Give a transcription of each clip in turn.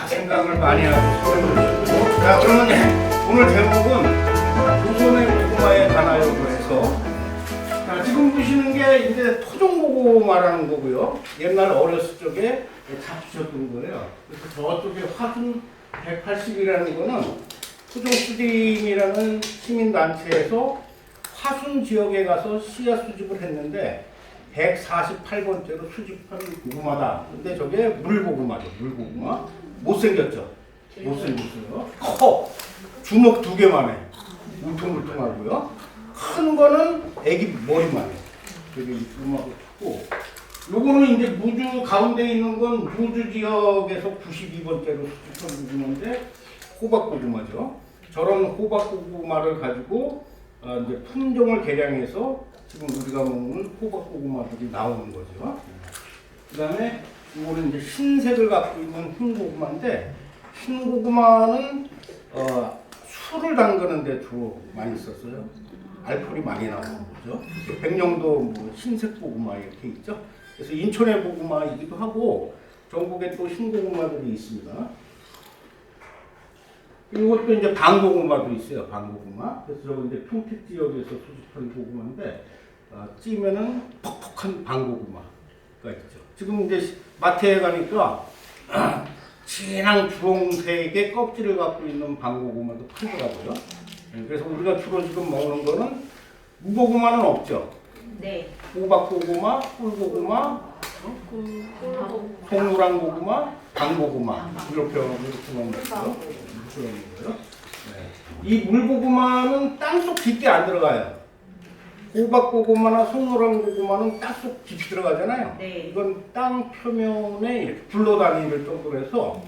생각을 많이 하고 있어요. 자, 그러면 오늘 제목은 조선의 고구마에 관하여고 해서, 자, 지금 보시는 게 이제 토종고구마라는 거고요. 옛날 어렸을 적에 잡수셨던 거예요. 그래서 저쪽에 화순 180이라는 거는 토종수림이라는 시민단체에서 화순 지역에 가서 씨앗 수집을 했는데 148번째로 수집한 고구마다. 근데 저게 물고구마죠. 물고구마. 못생겼죠. 못생겼어요. 커. 주먹 2개만 해. 울퉁불퉁하고요. 큰 거는 애기 머리만 해. 되게 이쁘고 크고. 요거는 이제 무주 가운데 있는 건 무주 지역에서 92번째로 수집한 고구마인데 호박고구마죠. 저런 호박고구마를 가지고 이제 품종을 개량해서 지금 우리가 먹는 호박고구마들이 나오는 거죠. 그 다음에 이거는 이제 흰색을 갖고 있는 흰고구마인데, 흰고구마는 술을 담그는데 주로 많이 썼어요. 알코올이 많이 나오는 거죠. 백령도 뭐 흰색 고구마 이렇게 있죠. 그래서 인천의 고구마이기도 하고 전국에 또 흰고구마들이 있습니다. 이것도 이제 방고구마도 있어요. 방고구마. 그래서 저거 이제 평택 지역에서 수집한 고구마인데 찌면은 퍽퍽한 방고구마가 있죠. 지금 이제 마트에 가니까 진한 주홍색의 껍질을 갖고 있는 방고구마도 팔더라고요. 그래서 우리가 주로 지금 먹는 거는 무고구마는 없죠. 네. 호박고구마, 꿀고구마, 송무랑 고구마, 방고구마 이렇게 먹는 거죠. 네. 이 물고구마는 땅속 깊게 안 들어가요. 호박고구마나 송노랑 고구마는 땅속 깊이 들어가잖아요. 네. 이건 땅 표면에 이렇게 굴러다니는 정도로 해서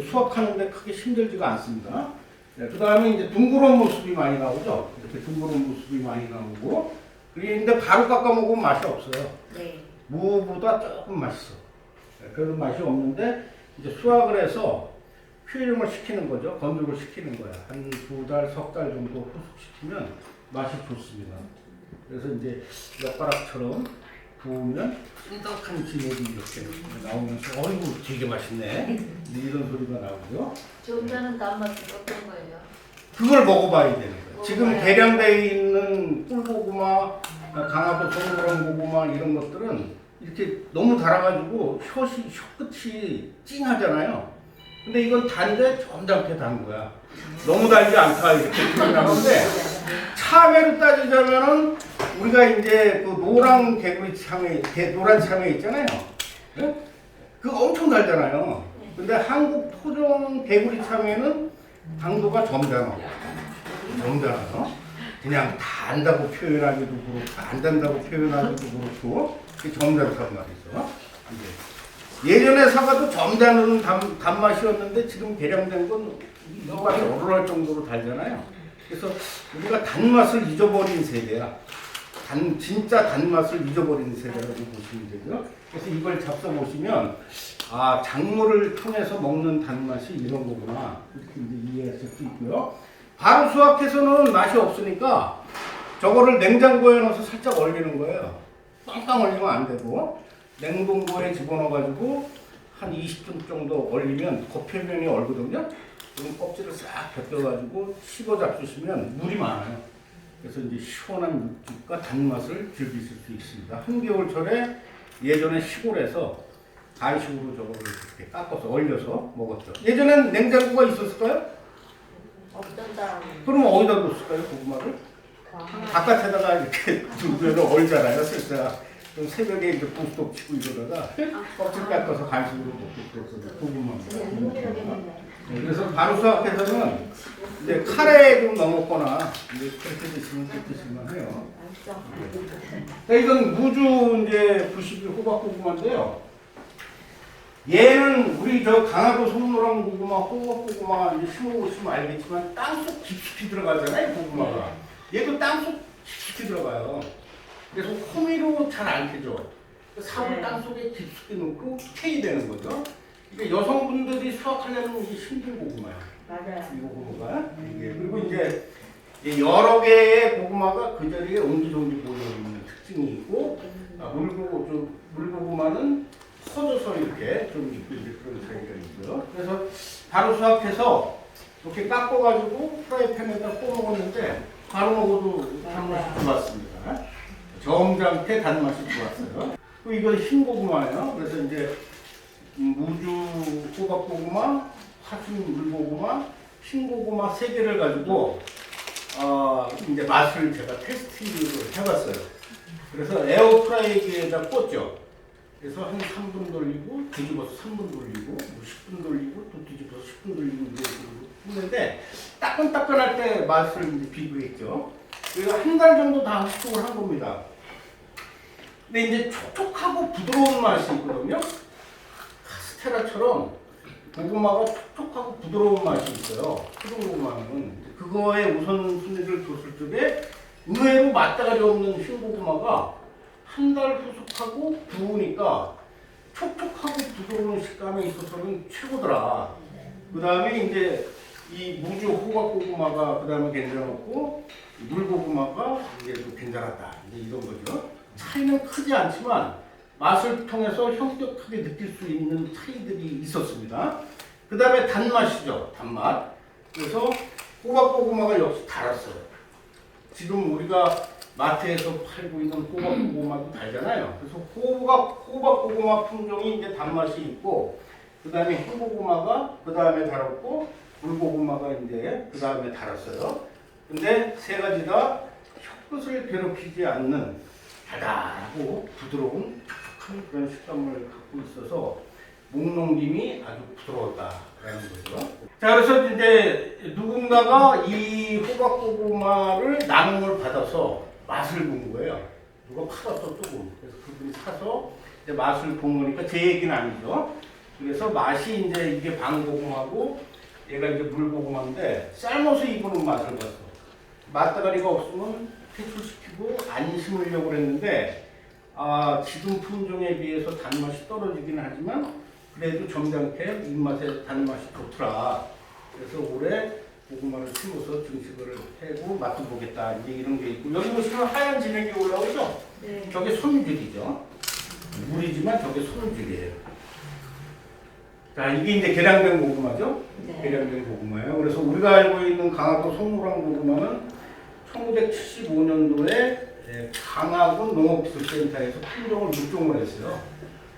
수확하는데 크게 힘들지가 않습니다. 네. 그 다음에 이제 둥그런 모습이 많이 나오죠. 이렇게 둥그런 모습이 많이 나오고, 그런데 바로 깎아 먹으면 맛이 없어요. 네. 무보다 조금 맛있어. 네. 별로 맛이 없는데 이제 수확을 해서 퓨리를 시키는 거죠. 건조를 시키는 거야. 한 2달, 석 달 정도 후숙시키면 맛이 좋습니다. 그래서 이제 엿가락처럼 구우면 끈적한 진액이 이렇게 나오면서 어이구 되게 맛있네. 이런 소리가 나오죠. 정자는 단맛은 어떤 거예요? 그걸 먹어봐야 되는 거예요. 지금 먹어봐야 개량되어 있는 꿀고구마, 강화도 송그런 고구마 이런 것들은 이렇게 너무 달아가지고 혀끝이 찡하잖아요. 근데 이건 단데 점잖게 단 거야. 너무 달지 않다 이렇게 표현하는데, 참외로 따지자면은 우리가 이제 그 노란 개구리 참외, 노란 참외 있잖아요. 네? 그거 엄청 달잖아요. 근데 한국 토종 개구리 참외는 당도가 점잖아. 점잖아요. 그냥 단다고 표현하기도 그렇고 안 단다고 표현하기도 그렇고 점잖다는 말이죠. 예전에 사과도 점잖은 단맛이었는데 지금 개량된 건 이빨이 얼얼할 정도로 달잖아요. 그래서 우리가 단맛을 잊어버린 세대야. 진짜 단맛을 잊어버린 세대라고 보시면 되죠. 그래서 이걸 잡숴보시면 아, 작물을 통해서 먹는 단맛이 이런 거구나 이렇게 이제 이해하실 수 있고요. 바로 수확해서는 맛이 없으니까 저거를 냉장고에 넣어서 살짝 얼리는 거예요. 빵빵 얼리면 안 되고 냉동고에 집어넣어가지고 한 20분 정도 얼리면 겉표면이 얼거든요. 그럼 껍질을 싹 벗겨가지고 씹어 잡수시면 물이 많아요. 그래서 이제 시원한 육즙과 단맛을 즐기실 수 있습니다. 한겨울철에 예전에 시골에서 가위식으로 저거를 이렇게 깎아서 얼려서 먹었죠. 예전엔 냉장고가 있었을까요? 없던다. 그럼 어디다 놓았을까요, 고구마를? 바깥에다가 이렇게 두개로 얼잖아요, 쓸때가. 그럼 새벽에 이제 고스톱 치고 이러다가 껍질 깎아서 간식으로 먹고 그래서 고구마. 그래서 바로 수확해서는 이제 카레에 좀 넣어먹거나 이제 그렇게 드시면 드실만 해요. 이건 무주 이제 92 호박고구마인데요. 얘는 우리 저 강화도 송노랑 고구마, 호박고구마 이제 심어보시면 알겠지만 땅속 깊숙이 들어가잖아요, 고구마가. 얘도 땅속 깊숙이 들어가요. 그래서 호미로 잘 안 캐죠. 삽을 땅속에 깊숙이 넣고 캐야 되는 거죠. 이게 여성분들이 수확하려면 이게 힘든 고구마야. 맞아요. 이 고구마가 이게 그리고 이제 여러 개의 고구마가 그 자리에 옹기종기 모여 있는 특징이 있고, 물고구마는 커져서 이렇게 좀 있고 이제 그런 차이가 있고요. 그래서 바로 수확해서 이렇게 깎아가지고 프라이팬에다 구워 먹었는데 바로 먹어도 단맛이 좋았습니다. 점잖게 단맛이 좋았어요. 또 이건 흰고구마예요. 그래서 이제 무주 호박고구마, 화순 물고구마, 흰고구마 3개를 가지고 이제 맛을 제가 테스트를 해봤어요. 그래서 에어프라이기에다 꽂죠. 그래서 한 3분 돌리고 뒤집어서 3분 돌리고 10분 돌리고 또 뒤집어서 10분 돌리고 이제 했는데 따끈따끈할 때 맛을 이제 비교했죠. 그래서 한 달 정도 다 숙성을 한 겁니다. 근데 이제 촉촉하고 부드러운 맛이 있거든요. 카스테라처럼 고구마가 촉촉하고 부드러운 맛이 있어요. 푸른 고구마는 그거에 우선순위를 뒀을 적에 의외로 맛다가리 없는 흰 고구마가 한 달 후숙하고 구우니까 촉촉하고 부드러운 식감에 있어서는 최고더라. 그 다음에 이제 이 무주 호박고구마가 그 다음에 괜찮았고 물고구마가 이제 또 괜찮았다. 이제 이런 거죠. 차이는 크지 않지만 맛을 통해서 현격하게 느낄 수 있는 차이들이 있었습니다. 그 다음에 단맛이죠. 단맛. 그래서 호박고구마가 역시 달았어요. 지금 우리가 마트에서 팔고 있는 호박고구마도 달잖아요. 그래서 호박고구마 품종이 이제 단맛이 있고, 그 다음에 흰고구마가 그 다음에 달았고, 물고구마가 이제 그 다음에 달았어요. 근데 세 가지 다 혀끝을 괴롭히지 않는 달달하고 부드러운 촉촉한 그런 식감을 갖고 있어서 목넘김이 아주 부드러웠다라는 거죠. 자, 그래서 이제 누군가가 이 호박고구마를 나눔을 받아서 맛을 본 거예요. 누가 팔았어 조금. 그래서 그분이 사서 이제 맛을 본 거니까 제 얘기는 아니죠. 그래서 맛이 이제 이게 방고구마고 얘가 이제 물고구마인데 삶아서 입은 맛을 봤어. 맛다가리가 없으면 퇴출시키고 안 심으려고 그랬는데 지금 품종에 비해서 단맛이 떨어지긴 하지만 그래도 점잖게 입맛에 단맛이 좋더라. 그래서 올해 고구마를 심어서 증식을 해고 맛도 보겠다. 이제 이런 게 있고 여기 보시면 하얀 진액이 올라오죠? 네. 저게 손질이죠. 물이지만 저게 손질이에요. 자, 이게 이제 개량된 고구마죠? 네. 개량된 고구마예요. 그래서 우리가 알고 있는 강화도 송무랑 고구마는 1975년도에 강화군 농업기술센터에서 품종을 묵종을 했어요.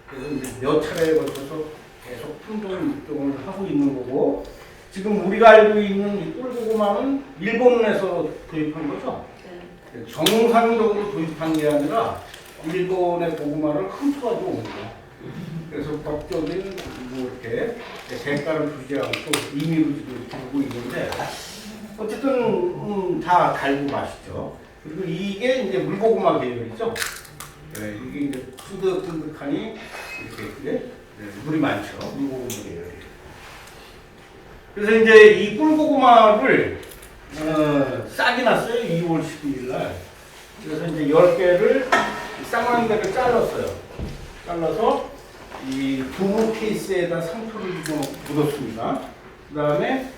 그래서 이제 몇 차례에 걸쳐서 계속 품종을 묵종을 하고 있는 거고, 지금 우리가 알고 있는 이 꿀고구마는 일본에서 도입한 거죠. 네. 정상적으로 도입한 게 아니라 일본의 고구마를 훔쳐가지고 온 거예요. 그래서 법적인 뭐 이렇게 대가를 주지 않고 임의로 지금 두고 있는데 어쨌든 다 달고 맛있죠. 그리고 이게 이제 물고구마 계열이죠. 네, 이게 이제 쫀득쫀득하니 이렇게 물이 많죠. 물고구마 계열이. 그래서 이제 이 꿀고구마를 싹이 났어요. 2월 12일 날. 그래서 이제 10개를 쌍랑개를 잘랐어요. 잘라서 이 두부 케이스에다 상표를 좀 묻었습니다. 그 다음에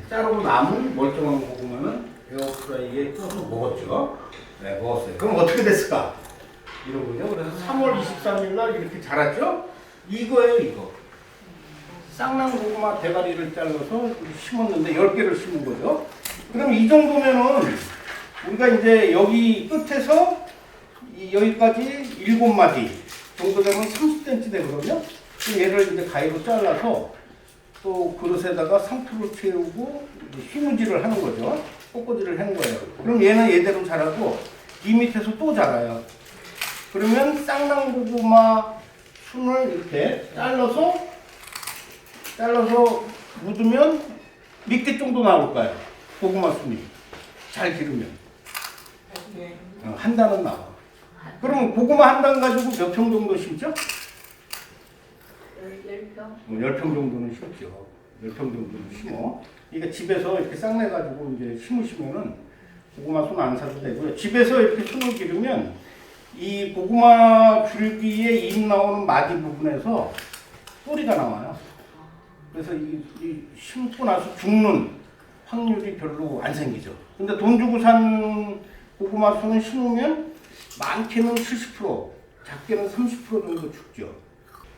자르고 남은 멀쩡한 고구마는 에어프라이기에 떠서 먹었죠. 네, 먹었어요. 그럼 어떻게 됐을까? 이런 거죠. 그래서 3월 23일 날 이렇게 자랐죠? 이거예요, 이거. 쌍랑 고구마 대가리를 잘라서 심었는데 10개를 심은 거죠. 그럼 이 정도면은 우리가 이제 여기 끝에서 여기까지 7마디 정도 되면 30cm 되거든요. 얘를 이제 가위로 잘라서 또 그릇에다가 상투를 채우고 휘무질을 하는 거죠. 꼬꼬지를 하는 거예요. 그럼 얘는 얘대로 자라고 이 밑에서 또 자라요. 그러면 쌍랑고구마 순을 이렇게 잘라서 묻으면 몇 개 정도 나올까요? 고구마 순이 잘 기르면 네. 한 단은 나와. 그러면 고구마 한 단 가지고 몇 평 정도 심죠? 10평? 10평 정도는 심죠. 10평 정도는 심어. 이게 집에서 이렇게 쌍내가지고 이제 심으시면은 고구마 순 안 사도 되고요. 집에서 이렇게 순을 기르면 이 고구마 줄기에 잎 나오는 마디 부분에서 뿌리가 나와요. 그래서 이 심고 나서 죽는 확률이 별로 안 생기죠. 근데 돈 주고 산 고구마 순을 심으면 많게는 70%, 작게는 30% 정도 죽죠.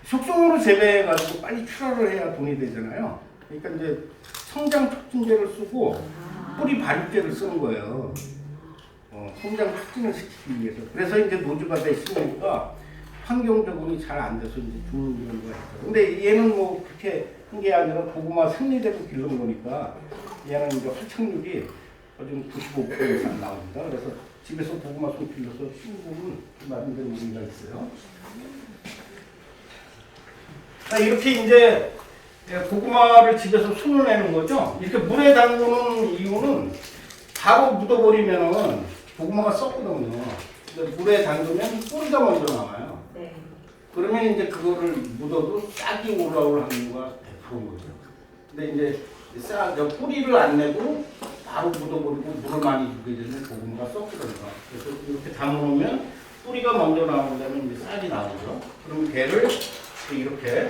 속성으로 재배해가지고 빨리 출하를 해야 돈이 되잖아요. 그러니까 이제 성장 촉진제를 쓰고 뿌리 발육제를 쓰는 거예요. 성장 촉진을 시키기 위해서. 그래서 이제 노즈밭에 심으니까 환경 적응이 잘 안 돼서 이제 죽는 경우가 있어요. 근데 얘는 뭐 그렇게 한 게 아니라 고구마 생리대로 기른 거니까 얘는 이제 활착률이 좀 95% 이상 나옵니다. 그래서 집에서 고구마 손 길러서 심으면 나름대로 의미가 있어요. 자, 이렇게 이제 고구마를 집에서 손을 내는 거죠. 이렇게 물에 담그는 이유는 바로 묻어버리면은 고구마가 썩거든요. 근데 물에 담그면 뿌리가 먼저 나와요. 네. 그러면 이제 그거를 묻어도 싹이 올라올 확률가 100%인 거죠. 근데 이제 뿌리를 안 내고 바로 묻어버리고 물을 많이 주게 되면 고구마가 썩거든요. 그래서 이렇게 담아놓으면 뿌리가 먼저 나오려면 이제 싹이 나오죠. 그럼 걔를 이렇게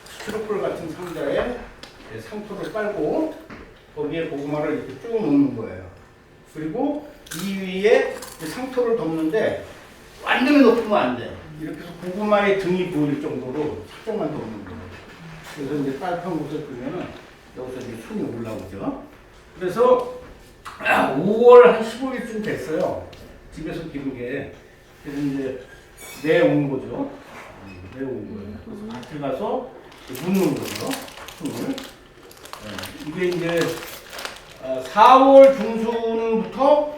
스티로폴 같은 상자에 상토를 깔고 거기에 고구마를 이렇게 쭉 넣는 거예요. 그리고 이 위에 상토를 덮는데 완전히 덮으면 안 돼. 이렇게 해서 고구마의 등이 보일 정도로 살짝만 덮는 거예요. 그래서 이제 따뜻한 곳에 두면은 여기서 이제 순이 올라오죠. 그래서 5월 한 15일쯤 됐어요. 집에서 기른 게. 그래서 이제 내온 거죠. 내온 거예요. 그래서 밭에 가서 묻는 거죠. 순을. 이게 이제 4월 중순부터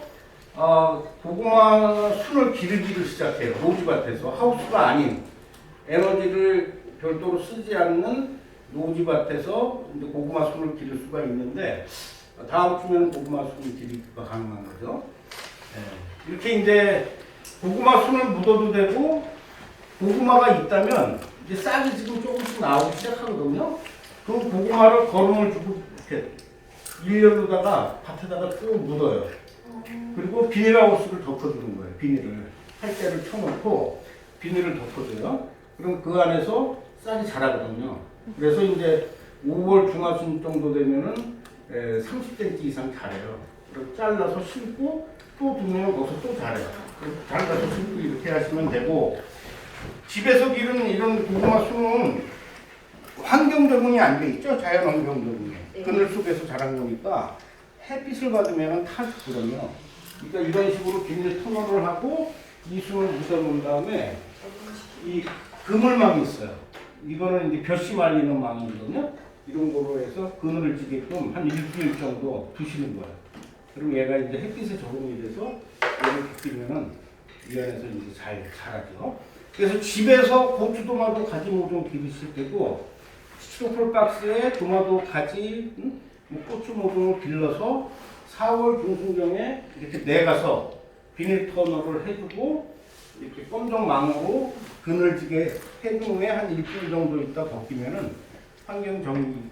고구마 순을 기르기를 시작해요. 노지밭에서. 하우스가 아닌 에너지를 별도로 쓰지 않는 노지밭에서 이제 고구마 순을 기를 수가 있는데 다음 주면 고구마 순을 기르기가 가능한 거죠. 이렇게 이제 고구마 순을 묻어도 되고 고구마가 있다면 이제 싹이 지금 조금씩 나오기 시작하거든요. 그럼 고구마를 거름을 주고 이렇게 일렬로다가 밭에다가 쭉 묻어요. 그리고 비닐하우스를 덮어주는 거예요. 비닐을 팔대를 쳐놓고 비닐을 덮어줘요. 그럼 그 안에서 싹이 자라거든요. 그래서 이제 5월 중하순 정도 되면은 30cm 이상 자라요. 그리고 잘라서 심고 또 두면 거기서 또 자라요. 잘라서 심고 이렇게 하시면 되고 집에서 기른 이런 고구마 순은 환경 적응이 안 돼 있죠. 자연 환경 적응이. 그늘 속에서 자란 거니까 햇빛을 받으면 타 죽거든요. 그러니까 이런 식으로 비닐 터널을 하고 이 순을 묻어놓은 다음에 이 그물망이 있어요. 이거는 이제 볕이 말리는 망이거든요. 이런 거로 해서 그늘을 지게끔 한 일주일 정도 두시는 거예요. 그럼 얘가 이제 햇빛에 적응이 돼서 얘를 벗기면은 이 안에서 이제 잘 자라죠. 그래서 집에서 고추, 도마도, 가지 모종 기르실 때도 스티로폴 박스에 도마도, 가지, 고추 모종을 길러서 4월 중순경에 이렇게 내가서 비닐 터널을 해주고 이렇게 검정 망으로 그늘지게 해준 후에 한 일주일 정도 있다 벗기면은 환경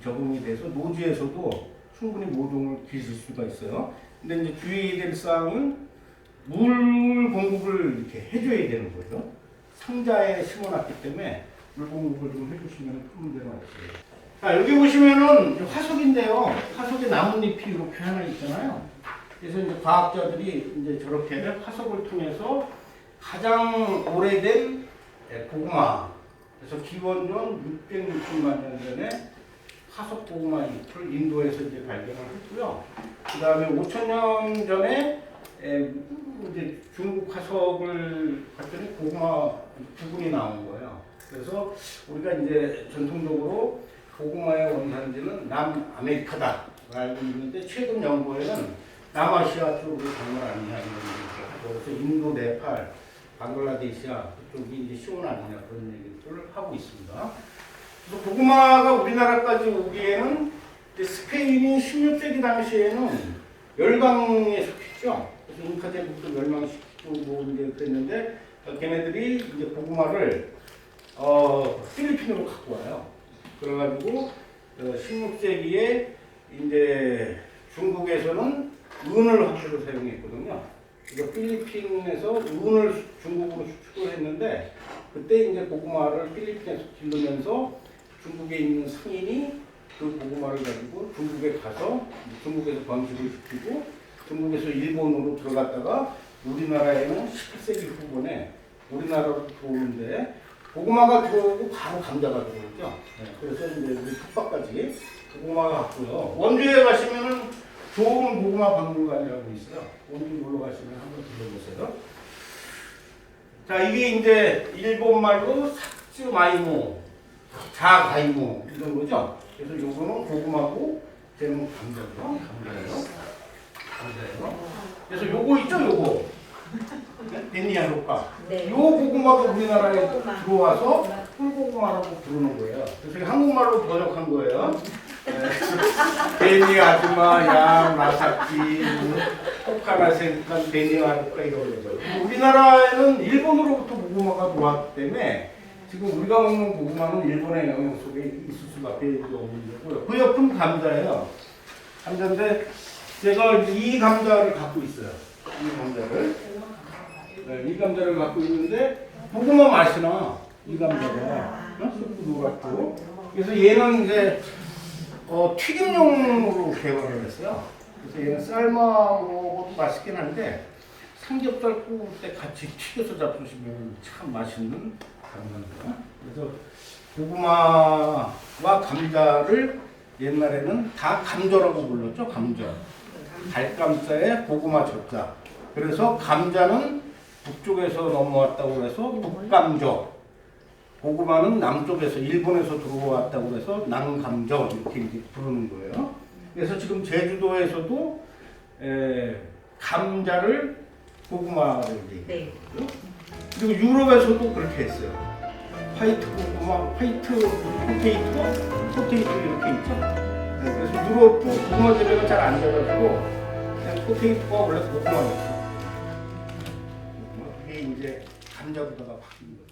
적응이 돼서 노지에서도 충분히 모종을 기르실 수가 있어요. 근데 이제 주의해야 될 사항은 물 공급을 이렇게 해줘야 되는 거죠. 상자에 심어놨기 때문에 물 공급을 좀 해주시면 큰 문제는 없어요. 자, 여기 보시면은 화석인데요. 화석에 나뭇잎이 이렇게 하나 있잖아요. 그래서 이제 과학자들이 이제 저렇게 화석을 통해서 가장 오래된 고구마, 그래서 기원전 660만 년 전에 화석 고구마 잎을 인도에서 이제 발견을 했고요. 그 다음에 5,000년 전에 이제 중국 화석을 봤더니 고구마 부분이 나온 거예요. 그래서 우리가 이제 전통적으로 고구마의 원산지는 남아메리카다 알고 있는데 최근 연구에는 남아시아 쪽으로 정말 아니냐 이런 얘기를 하고 그래서 인도, 네팔, 방글라데시아 그쪽이 이제 시온 아니냐 그런 얘기를 하고 있습니다. 그래서 고구마가 우리나라까지 오기에는 이제 스페인이 16세기 당시에는 열강에 속했죠. 그래서 잉카 제국도 멸망시키고 이제 그랬는데 걔네들이 이제 고구마를 필리핀으로 갖고 와요. 그래가지고 16세기에 이제 중국에서는 은을 화폐로 사용했거든요. 그러니까 필리핀에서 은을 중국으로 수출을 했는데 그때 이제 고구마를 필리핀에서 기르면서 중국에 있는 상인이 그 고구마를 가지고 중국에 가서 중국에서 번식을 시키고 중국에서 일본으로 들어갔다가 우리나라에는 17세기 후반에 우리나라로 들어오는데 고구마가 들어오고 바로 감자가 들어오죠. 네, 그래서 이제 우리 텃밭까지 고구마가 왔고요. 원주에 가시면은 좋은 고구마 박물관이라고 있어요. 원주 놀러 가시면 한번 들러보세요. 자, 이게 이제 일본 말로 사츠마이모, 자가이모 이런 거죠. 그래서 요거는 고구마고 쟤는 감자죠. 감자예요. 그래서 요거 있죠, 요거. 베니아 효과. 네. 요 고구마가 우리나라에 들어와서 꿀고구마라고 부르는 거예요. 그래서 이게 한국말로 번역한 거예요. 베니 아줌마, 양, 라사키, 호카나센칸, 베니 아효과 이런 거죠. 우리나라에는 일본으로부터 고구마가 들어왔기 때문에 지금 우리가 먹는 고구마는 일본의 영향 속에 있을 수밖에 없는 거고요. 그 옆은 감자예요. 감자인데 제가 이 감자를 갖고 있어요. 이 감자를. 네, 이 감자를 갖고 있는데 고구마 맛이 나. 이 감자가 쑥도 노랗고. 그래서 얘는 이제 튀김용으로 개발을 했어요. 그래서 얘는 삶아 먹어도 맛있긴 한데 삼겹살 구울 때 같이 튀겨서 잡수시면 참 맛있는 감자입니다. 그래서 고구마와 감자를 옛날에는 다 감조라고 불렀죠. 감조. 달감자에 고구마 젓자. 그래서 감자는 북쪽에서 넘어왔다고 해서 북감조. 고구마는 남쪽에서 일본에서 들어왔다고 해서 남감조 이렇게 이제 부르는 거예요. 그래서 지금 제주도에서도 감자를 고구마를 얘기해요. 네. 그리고 유럽에서도 그렇게 했어요. 화이트 고구마, 화이트 포테이토 이렇게 있죠. 네, 그래서 유럽도 고구마 재배가 잘 안 돼가지고 그냥 포테이토가 원래 고구마였어. 그게 이제 감자보다가 바뀐 거예요.